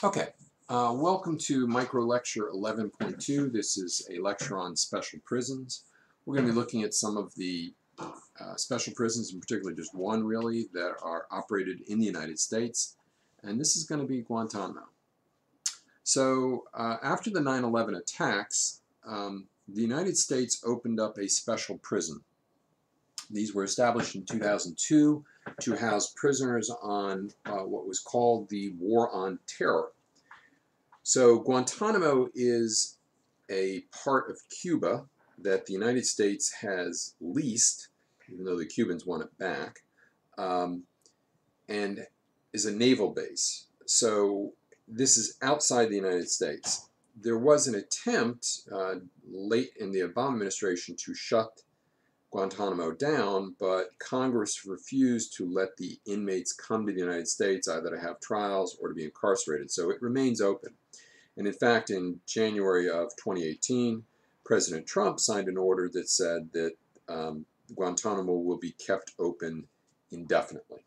Okay, welcome to Micro Lecture 11.2. This is a lecture on special prisons. We're going to be looking at some of the special prisons, in particular just one really, that are operated in the United States. And this is going to be Guantanamo. So after the 9/11 attacks, the United States opened up a special prison. These were established in 2002 to house prisoners on what was called the War on Terror. So Guantanamo is a part of Cuba that the United States has leased, even though the Cubans want it back, and is a naval base. So this is outside the United States. There was an attempt late in the Obama administration to shut Guantanamo down, but Congress refused to let the inmates come to the United States either to have trials or to be incarcerated. So it remains open. And in fact, in January of 2018, President Trump signed an order that said that Guantanamo will be kept open indefinitely.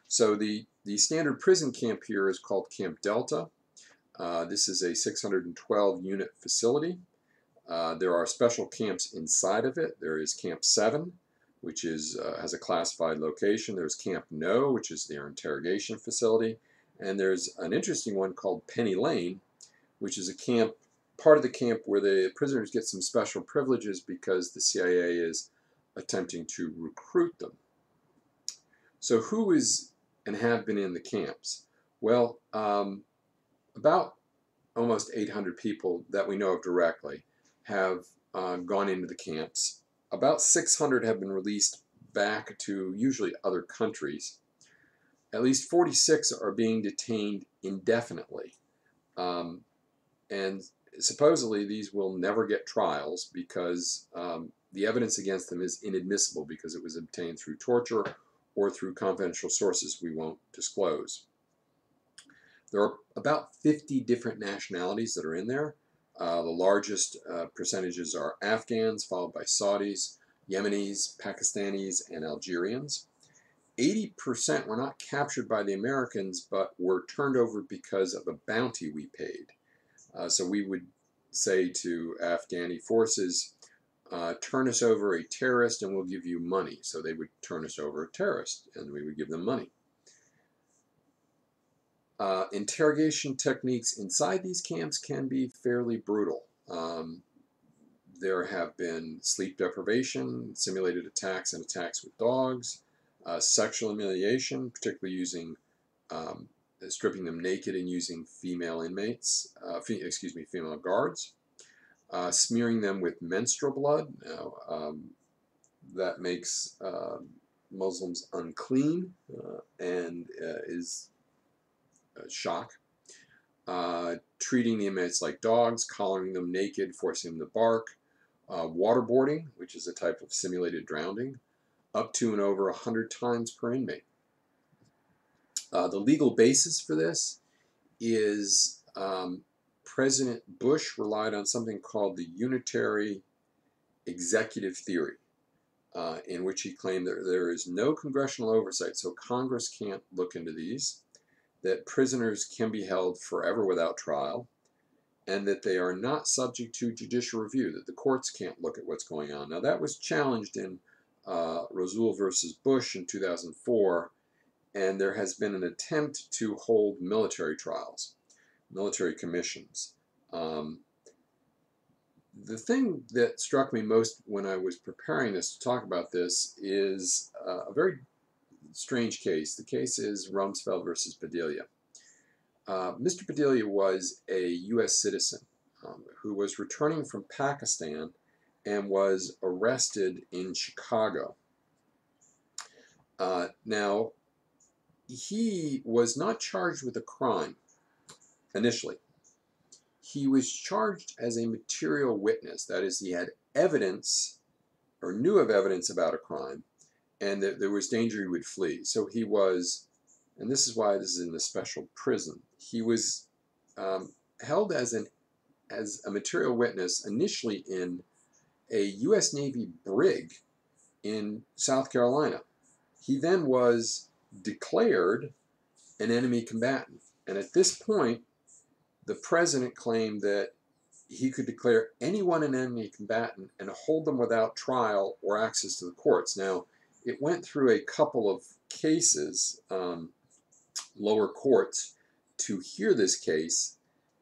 So the standard prison camp here is called Camp Delta. This is a 612 unit facility. There are special camps inside of it. There is Camp 7, which has a classified location. There's Camp No, which is their interrogation facility. And there's an interesting one called Penny Lane, which is a camp, part of the camp where the prisoners get some special privileges because the CIA is attempting to recruit them. So who is and have been in the camps? Well, about almost 800 people that we know of directly have gone into the camps. About 600 have been released back to usually other countries. At least 46 are being detained indefinitely. And supposedly these will never get trials because the evidence against them is inadmissible because it was obtained through torture or through confidential sources we won't disclose. There are about 50 different nationalities that are in there. The largest percentages are Afghans, followed by Saudis, Yemenis, Pakistanis, and Algerians. 80% were not captured by the Americans, but were turned over because of a bounty we paid. So we would say to Afghani forces, turn us over a terrorist and we'll give you money. So they would turn us over a terrorist and we would give them money. Interrogation techniques inside these camps can be fairly brutal. There have been sleep deprivation, simulated attacks and attacks with dogs, sexual humiliation, particularly using stripping them naked and using female inmates, female guards, smearing them with menstrual blood. Now, that makes Muslims unclean and is a shock. Treating the inmates like dogs, collaring them naked, forcing them to bark, waterboarding, which is a type of simulated drowning, up to and over 100 times per inmate. The legal basis for this is President Bush relied on something called the unitary executive theory, in which he claimed that there is no congressional oversight, so Congress can't look into these, that prisoners can be held forever without trial, and that they are not subject to judicial review, that the courts can't look at what's going on. Now that was challenged in Roswell versus Bush in 2004, and there has been an attempt to hold military trials, military commissions. The thing that struck me most when I was preparing this to talk about this is a very strange case. The case is Rumsfeld versus Bedelia. Mr. Bedelia was a U.S. citizen who was returning from Pakistan and was arrested in Chicago. Now, he was not charged with a crime initially. He was charged as a material witness. That is, he had evidence or knew of evidence about a crime and that there was danger he would flee. So he was, and this is why this is in the special prison, he was held as a material witness initially in a U.S. Navy brig in South Carolina. He then was declared an enemy combatant. And at this point, the president claimed that he could declare anyone an enemy combatant and hold them without trial or access to the courts. Now, it went through a couple of cases, lower courts, to hear this case.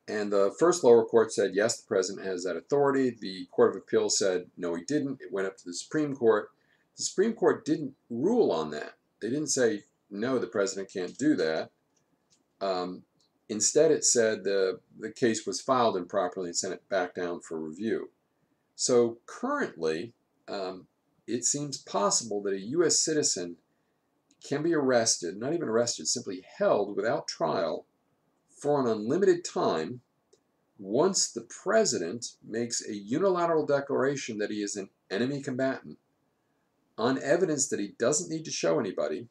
And the first lower court said, yes, the president has that authority. The Court of Appeals said, no, he didn't. It went up to the Supreme Court. The Supreme Court didn't rule on that. They didn't say, no, the president can't do that. Instead, it said the case was filed improperly and sent it back down for review. So currently, it seems possible that a U.S. citizen can be arrested, not even arrested, simply held without trial for an unlimited time once the president makes a unilateral declaration that he is an enemy combatant on evidence that he doesn't need to show anybody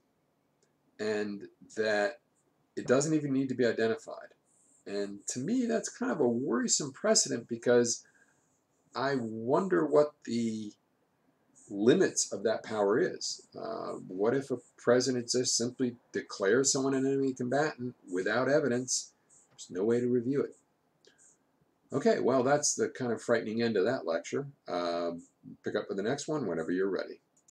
and that it doesn't even need to be identified. And to me, that's kind of a worrisome precedent because I wonder what the limits of that power is. What if a president just simply declares someone an enemy combatant without evidence? There's no way to review it. Okay, well, that's the kind of frightening end of that lecture. Pick up with the next one whenever you're ready.